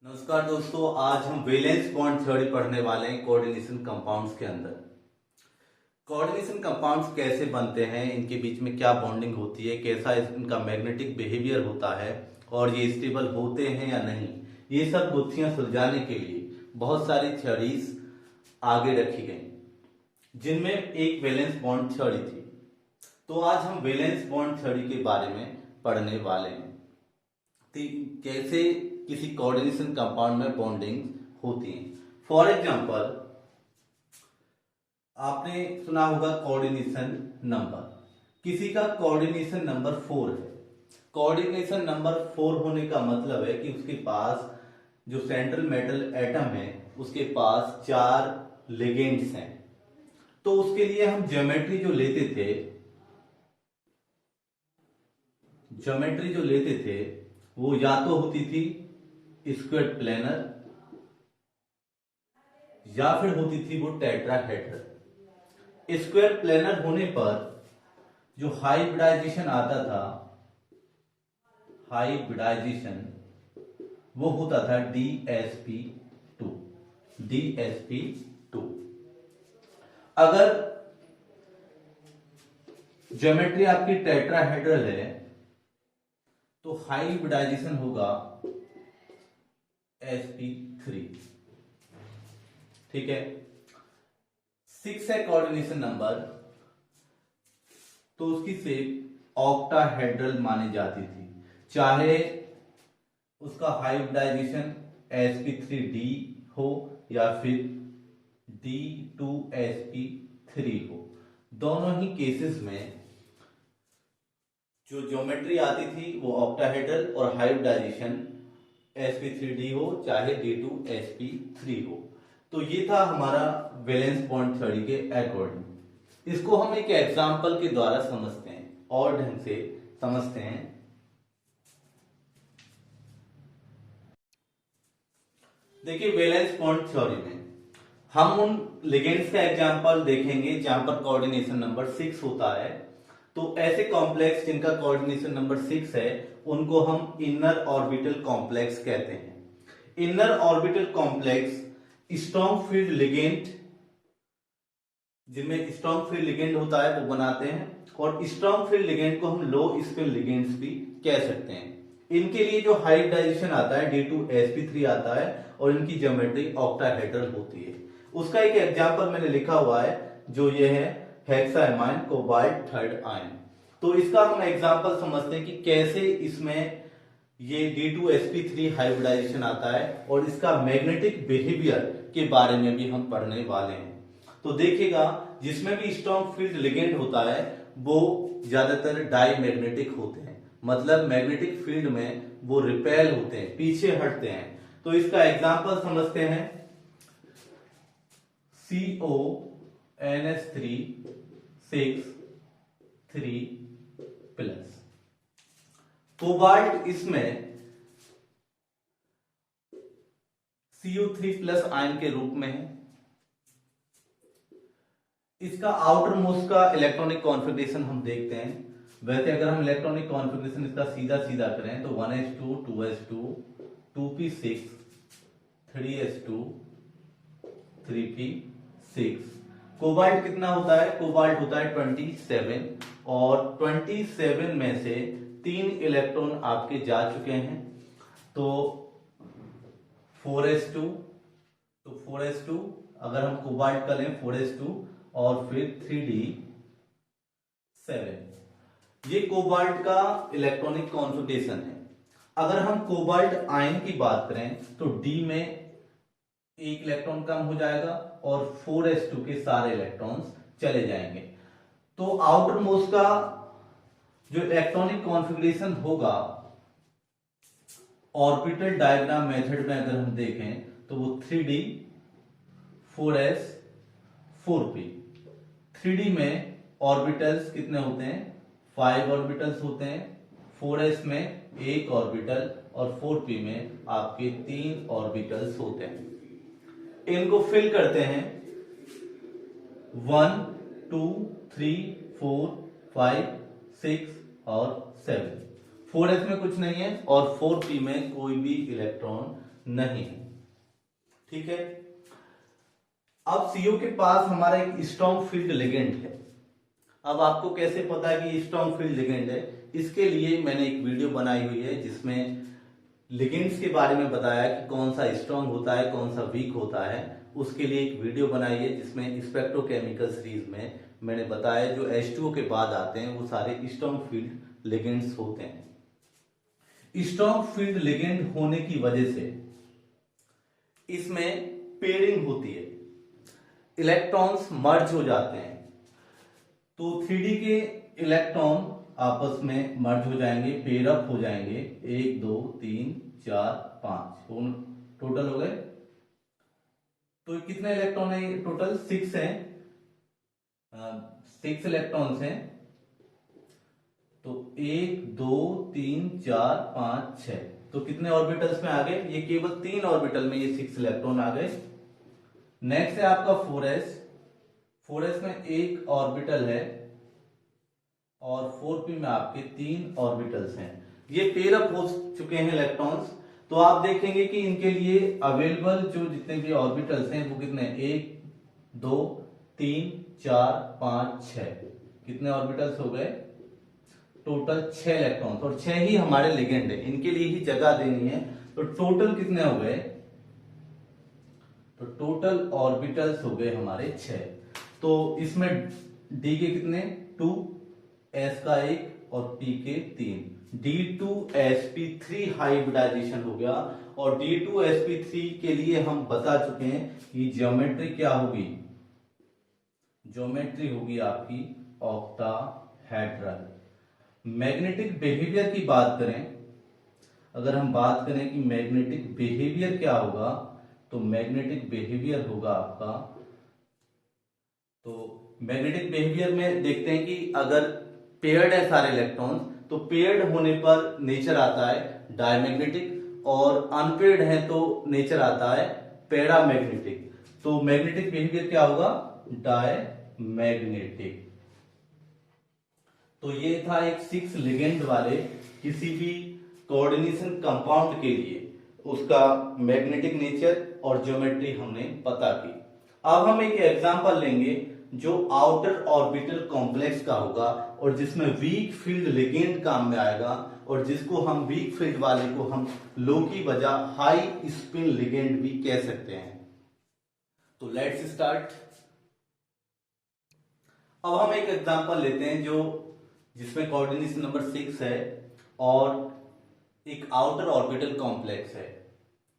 नमस्कार दोस्तों, आज हम वैलेंस बॉन्ड थ्योरी पढ़ने वाले हैं कोऑर्डिनेशन कंपाउंड्स के अंदर। कोऑर्डिनेशन कंपाउंड्स कैसे बनते हैं, इनके बीच में क्या बॉन्डिंग होती है, कैसा इनका मैग्नेटिक बिहेवियर होता है और ये स्टेबल होते हैं या नहीं, ये सब गुत्थियां सुलझाने के लिए बहुत सारी थ्योरीज आगे रखी गई, जिनमें एक वैलेंस बॉन्ड थ्योरी थी। तो आज हम वैलेंस बॉन्ड थ्योरी के बारे में पढ़ने वाले हैं, कैसे किसी कोऑर्डिनेशन कंपाउंड में बॉन्डिंग होती है। फॉर एग्जांपल, आपने सुना होगा कोऑर्डिनेशन नंबर। किसी का कोऑर्डिनेशन नंबर 4 है। कोऑर्डिनेशन नंबर 4 होने का मतलब है कि उसके पास जो सेंट्रल मेटल एटम है उसके पास 4 लिगेंड्स हैं। तो उसके लिए हम ज्योमेट्री जो लेते थे वो या तो होती थी स्क्वायर प्लेनर या फिर होती थी वो टेट्राहेड्रल। स्क्वायर प्लेनर होने पर जो हाइब्रिडाइजेशन आता था, वो होता था DsP2। अगर ज्योमेट्री आपकी टेट्राहेड्रल है तो हाइब्रिडाइजेशन होगा sp3। ठीक है। 6 है कोऑर्डिनेशन नंबर, तो उसकी शेप ऑक्टाहेड्रल मानी जाती थी, चाहे उसका हाइब्रिडाइजेशन sp3d हो या फिर d2sp3 हो। दोनों ही केसेस में जो ज्योमेट्री आती थी वो ऑक्टाहेड्रल और हाइब्रिडाइजेशन sp3d हो चाहे d2sp3 हो। तो ये था हमारा वैलेंस बॉन्ड थ्योरी के अकॉर्डिंग। इसको हम एक एग्जांपल के द्वारा समझते हैं और ढंग से समझते हैं। देखिए, वैलेंस बॉन्ड थ्योरी में हम उन लिगेंड्स का एग्जांपल देखेंगे जहां पर कोऑर्डिनेशन नंबर 6 होता है। तो ऐसे कॉम्प्लेक्स जिनका कोऑर्डिनेशन नंबर 6 है उनको हम इनर ऑर्बिटल कॉम्प्लेक्स कहते हैं। Inner orbital complex strong field ligand, जिनमें स्ट्रॉन्ग फील्ड लिगेंड होता है, वो बनाते हैं। और स्ट्रॉन्ग फील्ड लिगेंड को हम लो स्पिन लिगेंड्स भी कह सकते हैं। इनके लिए जो हाइब्रिडाइजेशन आता है d2sp3 आता है और इनकी ज्योमेट्री ऑक्टाहेड्रल होती है। उसका एक एग्जांपल मैंने लिखा हुआ है, जो ये है हेक्सामाइन कोबाल्ट थर्ड आयन। तो इसका हम एग्जांपल समझते हैं कि कैसे इसमें ये d2sp3 हाइब्रिडाइजेशन आता है और इसका मैग्नेटिक बिहेवियर के बारे में भी हम पढ़ने वाले हैं। तो देखिएगा, जिसमें भी स्ट्रॉन्ग फील्ड लिगेंड होता है वो ज्यादातर डाई मैग्नेटिक होते हैं, मतलब मैग्नेटिक फील्ड में वो रिपेल होते हैं, पीछे हटते हैं। तो इसका एग्जांपल समझते हैं, CONS3 6 3+। कोबाल्ट इसमें Cu3+ आयन के रूप में है। इसका आउटर मोस्ट का इलेक्ट्रॉनिक कॉन्फ़िगरेशन हम देखते हैं। वैसे अगर हम इलेक्ट्रॉनिक कॉन्फ़िगरेशन इसका सीधा सीधा करें तो 1s2 2s2 2p6 3s2 3p6। Cobalt कितना होता है? कोबाल्ट होता है 27 और 27 में से 3 इलेक्ट्रॉन आपके जा चुके हैं, तो 4s2। तो 4s2 अगर हम कोबाल्ट का लें 4s2 और फिर 3d7, ये कोबाल्ट का इलेक्ट्रॉनिक कॉन्फ़िगरेशन है। अगर हम कोबाल्ट आयन की बात करें तो D में एक इलेक्ट्रॉन कम हो जाएगा और 4s2 के सारे इलेक्ट्रॉन्स चले जाएंगे। तो आउटर मोस्ट का जो इलेक्ट्रॉनिक कॉन्फ़िगरेशन होगा ऑर्बिटल डायग्राम मेथड में अगर हम देखें तो वो 3d 4s 4p। 3d में ऑर्बिटल्स कितने होते हैं? 5 ऑर्बिटल्स होते हैं। 4s में 1 ऑर्बिटल और 4p में आपके 3 ऑर्बिटल्स होते हैं। इनको फिल करते हैं 1 2 3 4 5 6 और 7। 4s में कुछ नहीं है और 4p में कोई भी इलेक्ट्रॉन नहीं है। ठीक है, अब CO के पास हमारा एक स्ट्रॉन्ग फील्ड लिगेंड है। अब आपको कैसे पता है कि स्ट्रॉन्ग फील्ड लिगेंड है? इसके लिए मैंने एक वीडियो बनाई हुई है जिसमें लिगेंड्स के बारे में बताया कि कौन सा स्ट्रॉन्ग होता है, कौन सा वीक होता है। उसके लिए एक वीडियो बनाई है जिसमें स्पेक्ट्रोकेमिकल सीरीज में मैंने बताया जो H2O के बाद आते हैं वो सारे स्ट्रॉन्ग फील्ड लिगेंड्स होते हैं। स्ट्रॉन्ग फील्ड लिगेंड होने की वजह से इसमें पेयरिंग होती है, इलेक्ट्रॉन्स मर्ज हो जाते हैं। तो 3D के इलेक्ट्रॉन आपस में मर्ज हो जाएंगे, पेयर अप हो जाएंगे। 1 2 3 4 5 टोटल हो गए। तो कितने इलेक्ट्रॉन है टोटल? 6 हैं, 6 इलेक्ट्रॉन्स हैं। तो 1 2 3 4 5 6, तो कितने ऑर्बिटल्स में आ गए? ये केवल 3 ऑर्बिटल में ये 6 इलेक्ट्रॉन आ गए। नेक्स्ट है आपका 4s। 4s में एक ऑर्बिटल है और 4p में आपके 3 ऑर्बिटल्स हैं। ये पेयर अप हो चुके हैं इलेक्ट्रॉन्स। तो आप देखेंगे कि इनके लिए अवेलेबल जो जितने भी ऑर्बिटल्स हैं वो कितने? 1 2 3 4 5 6, कितने ऑर्बिटल्स हो गए? टोटल 6 इलेक्ट्रॉन्स, और 6 ही हमारे लिगेंड है, इनके लिए ही जगह देनी है। तो टोटल कितने हो गए? तो टोटल ऑर्बिटल्स हो गए हमारे 6। तो इसमें D के कितने? 2, S का 1 और P के 3। D2sp3 हाइब्रिडाइजेशन हो गया। और D2sp3 के लिए हम बता चुके हैं कि ज्योमेट्री क्या होगी? ज्योमेट्री होगी आपकी ऑक्टाहेड्रल। मैग्नेटिक बिहेवियर की बात करें, अगर हम बात करें कि मैग्नेटिक बिहेवियर क्या होगा, तो मैग्नेटिक बिहेवियर होगा आपका, तो मैग्नेटिक बिहेवियर में देखते हैं कि अगर पेयर्ड है सारे इलेक्ट्रॉन्स तो पेयर्ड होने पर नेचर आता है डायमैग्नेटिक, और अनपेयर्ड है तो नेचर आता है पैरामैग्नेटिक। तो मैग्नेटिक बिहेवियर क्या होगा? डायमैग्नेटिक। तो ये था एक 6 लिगेंड वाले किसी भी कोऑर्डिनेशन कंपाउंड के लिए उसका मैग्नेटिक नेचर और ज्योमेट्री हमने पता की। अब हम एक एग्जांपल लेंगे जो आउटर ऑर्बिटल कॉम्प्लेक्स का होगा और जिसमें वीक फील्ड लिगेंड काम में आएगा, और जिसको हम वीक फील्ड वाले को हम लो की बजाय हाई स्पिन लिगेंड भी कह सकते हैं। तो लेट्स स्टार्ट। अब हम एक एग्जांपल लेते हैं जो जिसमें कोऑर्डिनेशन नंबर 6 है और एक आउटर ऑर्बिटल कॉम्प्लेक्स है,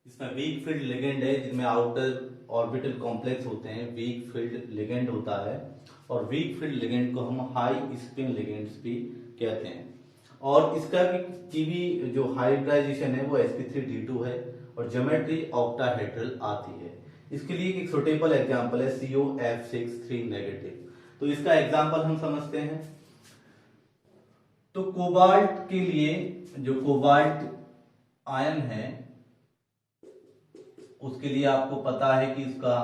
इसमें वीक फील्ड लिगेंड है, जिनमें आउटर ऑर्बिटल कॉम्प्लेक्स होते हैं, वीक फील्ड लिगेंड होता है, और वीक फील्ड लिगेंड को हम हाई स्पिन लिगेंड्स भी कहते हैं। और इसका भी जो हाइब्रिडाइजेशन है वो sp3d2 है और ज्योमेट्री ऑक्टाहेड्रल आती है। इसके लिए एक सुटेबल एग्जांपल है COF6 नेगेटिव। तो इसका एग्जांपल हम समझते हैं। तो कोबाल्ट के लिए जो कोबाल्ट आयन है उसके लिए आपको पता है कि इसका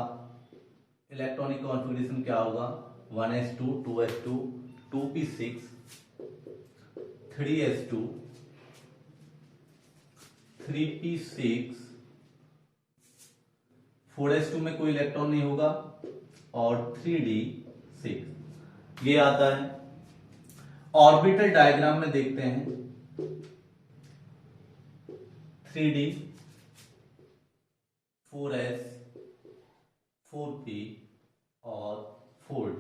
इलेक्ट्रॉनिक कॉन्फ़िगरेशन क्या होगा? 1s2 2s2 2p6 3s2 3p6 4s2 में कोई इलेक्ट्रॉन नहीं होगा और 3d6 ये आता है। ऑर्बिटल डायग्राम में देखते हैं 3d 4s 4p और 4d।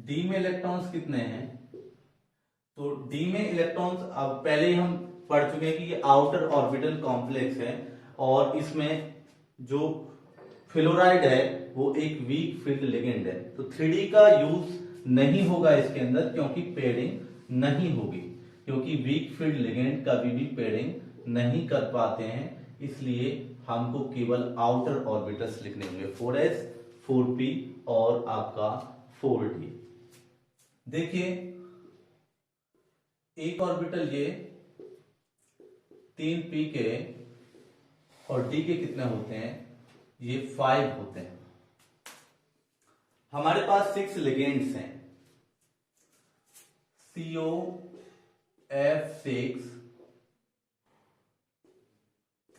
डी में इलेक्ट्रॉन्स कितने हैं? तो डी में इलेक्ट्रॉन्स अब पहले ही हम पढ़ चुके हैं कि ये आउटर ऑर्बिटल कॉम्प्लेक्स है और इसमें जो फ्लोराइड है वो एक वीक फील्ड लिगेंड है। तो 3D का यूज नहीं होगा इसके अंदर क्योंकि पेयरिंग नहीं होगी, क्योंकि वीक फील्ड लिगेंड कभी भी पेयरिंग नहीं कर पाते हैं, इसलिए हमको केवल आउटर ऑर्बिटल्स लिखने होंगे 4s 4p और आपका 4d। देखिए एक ऑर्बिटल ये 3p के और d के कितने होते हैं? ये 5 होते हैं। हमारे पास 6 लिगेंड्स हैं COF6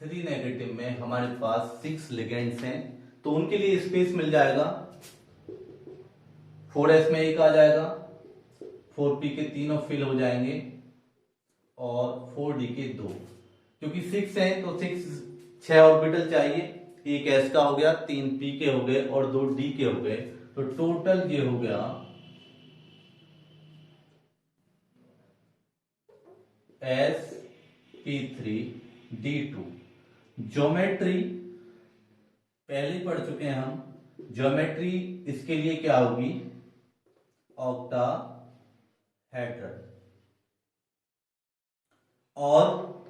3 नेगेटिव में हमारे पास 6 लिगेंड्स हैं, तो उनके लिए स्पेस मिल जाएगा। 4s में एक आ जाएगा, 4p के तीनों फिल हो जाएंगे और 4d के 2, क्योंकि 6 है तो 6 ऑर्बिटल चाहिए। एक s का हो गया, 3 p के हो गए और 2 d के हो गए, तो टोटल ये हो गया sp3d2। ज्योमेट्री पहले ही पढ़ चुके हैं हम, ज्योमेट्री इसके लिए क्या होगी, ऑक्टाहेड्रल। और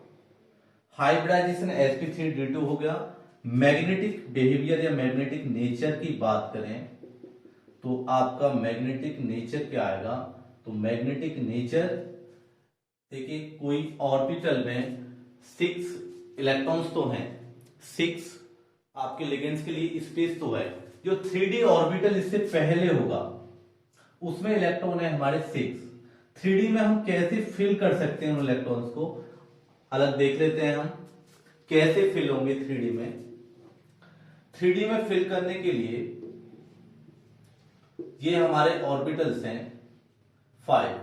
हाइब्रिडाइजेशन sp3d2 हो गया। मैग्नेटिक बिहेवियर या मैग्नेटिक नेचर की बात करें तो आपका मैग्नेटिक नेचर क्या आएगा, तो मैग्नेटिक नेचर देखिए, कोई ऑर्बिटल में 6 इलेक्ट्रॉन्स तो हैं, 6 आपके लिगेंड्स के लिए स्पेस तो है। जो 3d ऑर्बिटल इससे पहले होगा उसमें इलेक्ट्रॉन है हमारे 6। 3d में हम कैसे फिल कर सकते हैं उन इलेक्ट्रॉन्स को, अलग देख लेते हैं हम कैसे फिल होंगे 3d में। 3d में फिल करने के लिए ये हमारे ऑर्बिटल्स हैं 5,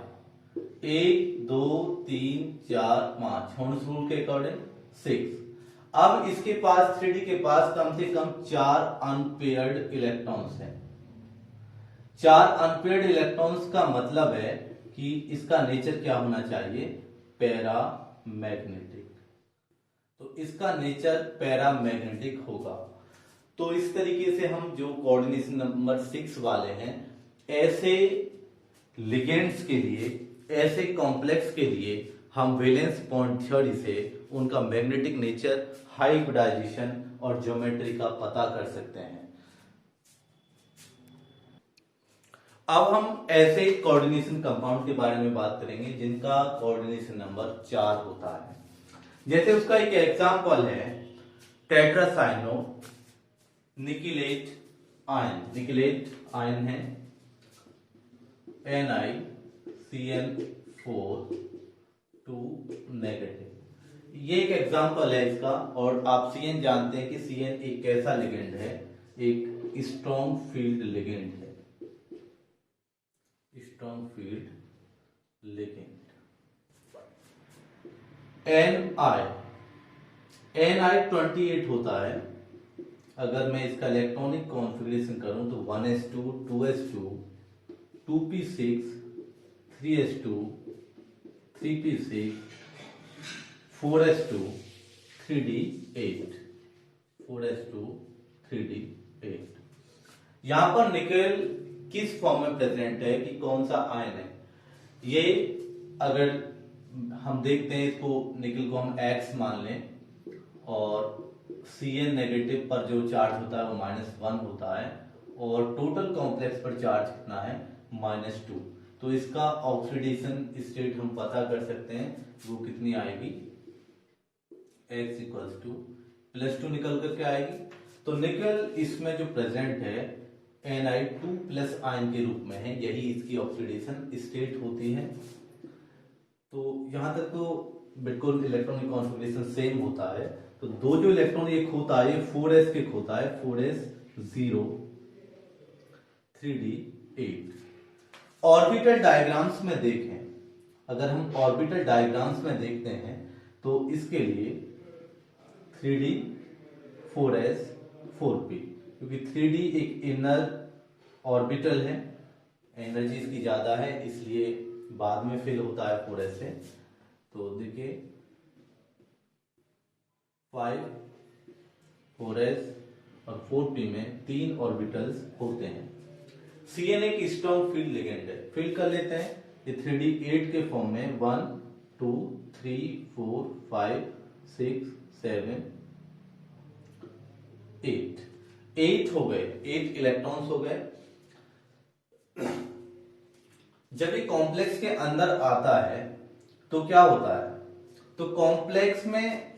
1 2 3 4 5, हॉर्न्स रूल के अकॉर्डिंग 6। अब इसके पास 3d के पास कम से कम 4 अनपेयर्ड इलेक्ट्रॉन्स हैं। 4 अनपेयर्ड इलेक्ट्रॉन्स का मतलब है कि इसका नेचर क्या होना चाहिए, पैरामैग्नेटिक। तो इसका नेचर पैरामैग्नेटिक होगा। तो इस तरीके से हम जो कोऑर्डिनेशन नंबर 6 वाले हैं, ऐसे लिगेंड्स के लिए, ऐसे कॉम्प्लेक्स के लिए हम वैलेंस बॉन्ड थ्योरी से उनका मैग्नेटिक नेचर, हाइब्रिडाइजेशन और ज्योमेट्री का पता कर सकते हैं। अब हम ऐसे कोऑर्डिनेशन कंपाउंड के बारे में बात करेंगे जिनका कोऑर्डिनेशन नंबर 4 होता है। जैसे उसका एक एग्जांपल है टेट्रासाइनो निकिलेट आयन। निकिलेट आयन है NiCN4 2 नेगेटिव। ये एक एग्जांपल है इसका। और आप CN जानते हैं कि CN एक कैसा लिगेंड है, एक स्ट्रॉन्ग फील्ड लिगेंड है, स्ट्रॉन्ग फील्ड लिगेंड। Ni 28 होता है। अगर मैं इसका इलेक्ट्रॉनिक कॉन्फ़िगरेशन करूं तो 1s2 2s2 2p6 3s2 3p6 4s2 3d8 4s2 3d8। यहां पर निकेल किस फॉर्म में प्रेजेंट है कि कौन सा आयन है, ये अगर हम देखते हैं इसको, निकेल को हम X मान लें और Cn नेगेटिव पर जो चार्ज होता है वो -1 होता है और टोटल कॉम्प्लेक्स पर चार्ज कितना है, -2। तो इसका ऑक्सीडेशन स्टेट हम पता कर सकते हैं, वो कितनी आएगी, X = +2 निकल करके आएगी। तो निकल इसमें जो प्रेजेंट है Ni2+ आयन के रूप में है, यही इसकी ऑक्सीडेशन स्टेट होती है। तो यहां तक तो बिल्कुल इलेक्ट्रॉनिक कॉन्फ़िगरेशन सेम होता है। तो दो जो इलेक्ट्रॉन एक होता है, 4s के होता है, 4s0 3d8। ऑर्बिटल डायग्राम्स में देखें, अगर हम ऑर्बिटल डायग्राम्स में देखते हैं तो इसके लिए 3d 4s 4p, क्योंकि 3d एक इनर ऑर्बिटल है, एनर्जी इसकी ज्यादा है, इसलिए बाद में फिल होता है 4s से। तो देखिए 5 4s और 4p में 3 ऑर्बिटल्स होते हैं। Cn एक स्ट्रॉन्ग फील्ड लिगेंड है, फिल कर लेते हैं ये 3d8 के फॉर्म में 1 2 3 4 5 6 7 8 हो गए, 8 इलेक्ट्रॉन्स हो गए। जब ये कॉम्प्लेक्स के अंदर आता है तो क्या होता है, तो कॉम्प्लेक्स में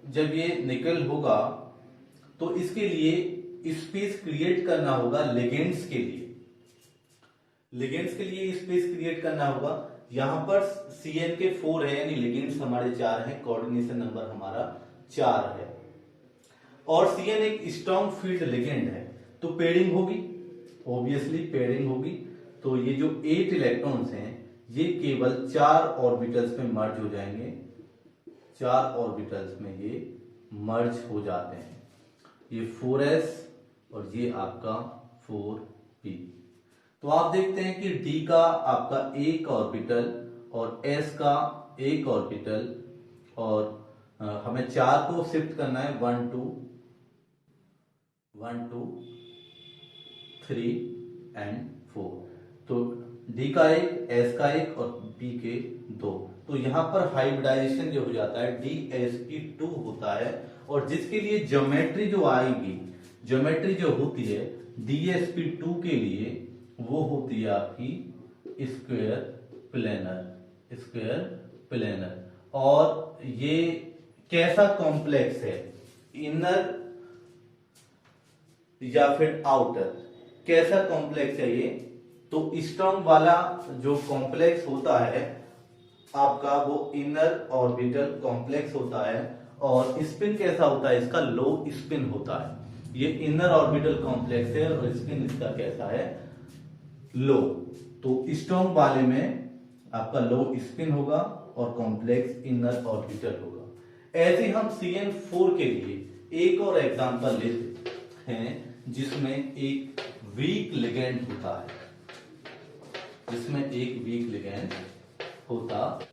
जब ये निकल होगा तो इसके लिए स्पेस क्रिएट करना होगा लिगेंड्स के लिए। लिगेंड्स के लिए स्पेस क्रिएट करना होगा, यहाँ पर CN के 4 है, यानी लिगेंड्स हमारे 4 हैं, कोऑर्डिनेशन नंबर हमारा 4 है। और CN एक स्ट्रॉन्ग फील्ड लिगेंड है, तो पेयरिंग होगी, ऑब्वियसली पेयरिंग होगी। तो ये जो 8 इलेक्ट्रॉन्स हैं ये केवल 4 ऑर्बिटल्स में मर्ज हो जाएंगे, 4 ऑर्बिटल्स में ये मर्ज हो जाते हैं। ये 4s और ये आपका 4p। तो आप देखते हैं कि D का आपका एक ऑर्बिटल और S का एक ऑर्बिटल, और हमें 4 को शिफ्ट करना है 1 2 3 एंड 4। तो D का एक, S का एक और P के 2। तो यहां पर हाइब्रिडाइजेशन जो हो जाता है DsP2 होता है, और जिसके लिए ज्योमेट्री जो आएगी, ज्योमेट्री जो होती है DsP2 के लिए वो होती है आपकी स्क्वायर प्लेनर। और ये कैसा कॉम्प्लेक्स है, इनर या फिर आउटर, कैसा कॉम्प्लेक्स है ये? तो स्ट्रॉन्ग वाला जो कॉम्प्लेक्स होता है आपका वो इनर ऑर्बिटल कॉम्प्लेक्स होता है, और स्पिन कैसा होता है इसका? लो स्पिन होता है। ये इनर ऑर्बिटल कॉम्प्लेक्स है और स्पिन इसका कैसा है? लो। तो स्ट्रॉन्ग वाले में आपका लो स्पिन होगा और कॉम्प्लेक्स इनर ऑर्बिटल होगा। ऐसे हम CN4 के लिए एक और एग्जांपल लेते हैं जिसमें एक वीक लिगेंड होता है,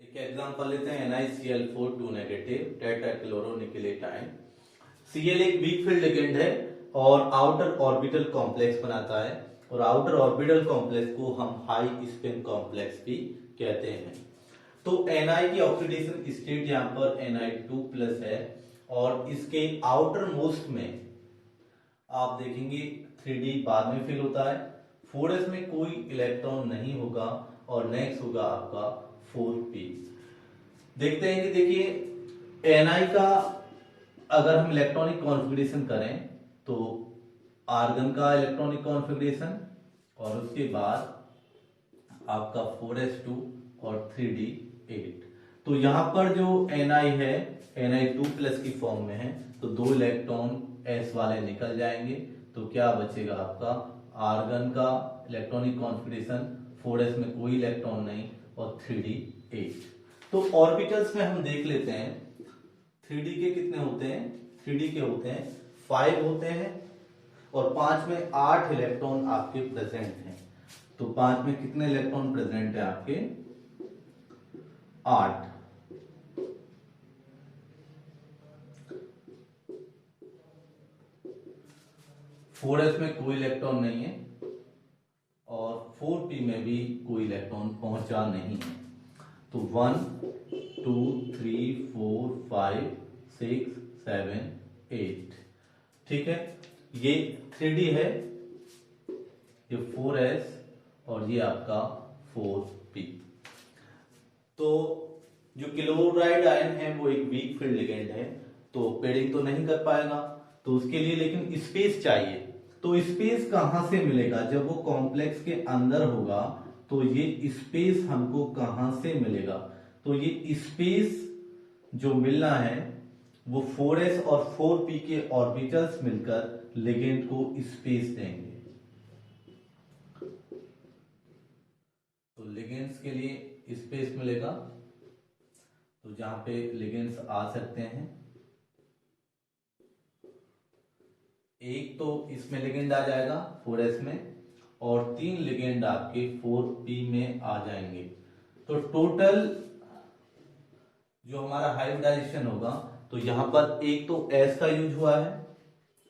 एक एग्जांपल लेते हैं NiCl4 2 नेगेटिव टेट्राक्लोरोनिकेलेटाइन। Cl एक वीक फील्ड लिगेंड है और आउटर ऑर्बिटल कॉम्प्लेक्स बनाता है, और आउटर ऑर्बिटल कॉम्प्लेक्स को हम हाई स्पिन कॉम्प्लेक्स भी कहते हैं। तो Ni की ऑक्सीडेशन स्टेट यहाँ पर Ni2+ है, और इसके आउटर मोस्ट में आप देखेंगे 3D बाद में फिल होता है, 4s में कोई इलेक्ट्रॉन नहीं होगा, और नेक्स्ट होगा आपका 4p। देखते हैं कि देखिए Ni का अगर हम इलेक्ट्रॉनिक कॉन्फ़िगरेशन करें तो आर्गन का इलेक्ट्रॉनिक कॉन्फ़िगरेशन, और उसके बाद आपका 4s2 और 3d8। तो यहां पर जो Ni है Ni2+ की फॉर्म में है, तो 2 इलेक्ट्रॉन S वाले निकल जाएंगे, तो क्या बचेगा आपका आर्गन का इलेक्ट्रॉनिक कॉन्फ़िगरेशन, 4s में कोई इलेक्ट्रॉन नहीं और 3d8। तो ऑर्बिटल्स में हम देख लेते हैं 3d के कितने होते हैं? 3d के होते हैं 5 होते हैं, और 5 में 8 इलेक्ट्रॉन आपके प्रेजेंट हैं। तो 5 में कितने इलेक्ट्रॉन प्रेजेंट है आपके? 8। फोर एस में कोई इलेक्ट्रॉन नहीं है, और 4p में भी कोई इलेक्ट्रॉन पहुंचा नहीं है। तो 1 2 3 4 5 6 7 8, ठीक है। ये 3d है, ये 4s और ये आपका 4p। तो जो क्लोराइड आयन है वो एक वीक फील्ड लिगेंड है, तो पेयरिंग तो नहीं कर पाएगा, तो उसके लिए लेकिन स्पेस चाहिए। तो स्पेस कहां से मिलेगा? जब वो कॉम्प्लेक्स के अंदर होगा तो ये स्पेस हमको कहां से मिलेगा? तो ये स्पेस जो मिलना है वो 4s और 4p के ऑर्बिटल्स मिलकर लिगेंड को स्पेस देंगे। तो लिगेंड्स के लिए स्पेस मिलेगा, तो जहां पे लिगेंड्स आ सकते हैं, एक तो इसमें लिगेंड आ जाएगा 4s में, और 3 लिगेंड आपके 4p में आ जाएंगे। तो टोटल जो हमारा हाइब्रिडाइजेशन होगा, तो यहां पर एक तो S का यूज हुआ है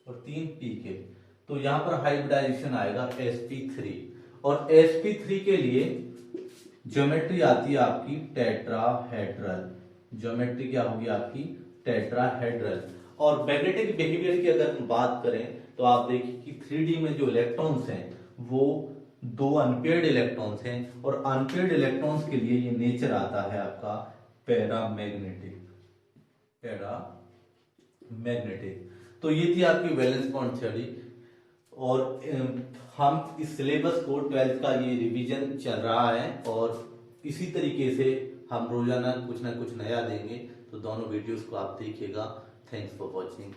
और 3 p के, तो यहां पर हाइब्रिडाइजेशन आएगा sp3। और sp3 के लिए ज्योमेट्री आती है आपकी टेट्राहेड्रल। ज्योमेट्री क्या होगी आपकी? टेट्राहेड्रल। और मैग्नेटिक बिहेवियर की अगर हम बात करें तो आप देखिए कि 3D में जो इलेक्ट्रॉन्स हैं वो 2 अनपेयर्ड इलेक्ट्रॉन्स हैं, और अनपेयर्ड इलेक्ट्रॉन्स के लिए ये नेचर आता है आपका पैरामैग्नेटिक। तो ये थी आपकी वैलेंस बॉन्ड थ्योरी, और हम इस सिलेबस को 12th का ये रिवीजन चल रहा है, और इसी तरीके से हम रोजाना कुछ ना कुछ नया देंगे, तो दोनों वीडियोस को आप देखिएगा। Thanks for watching.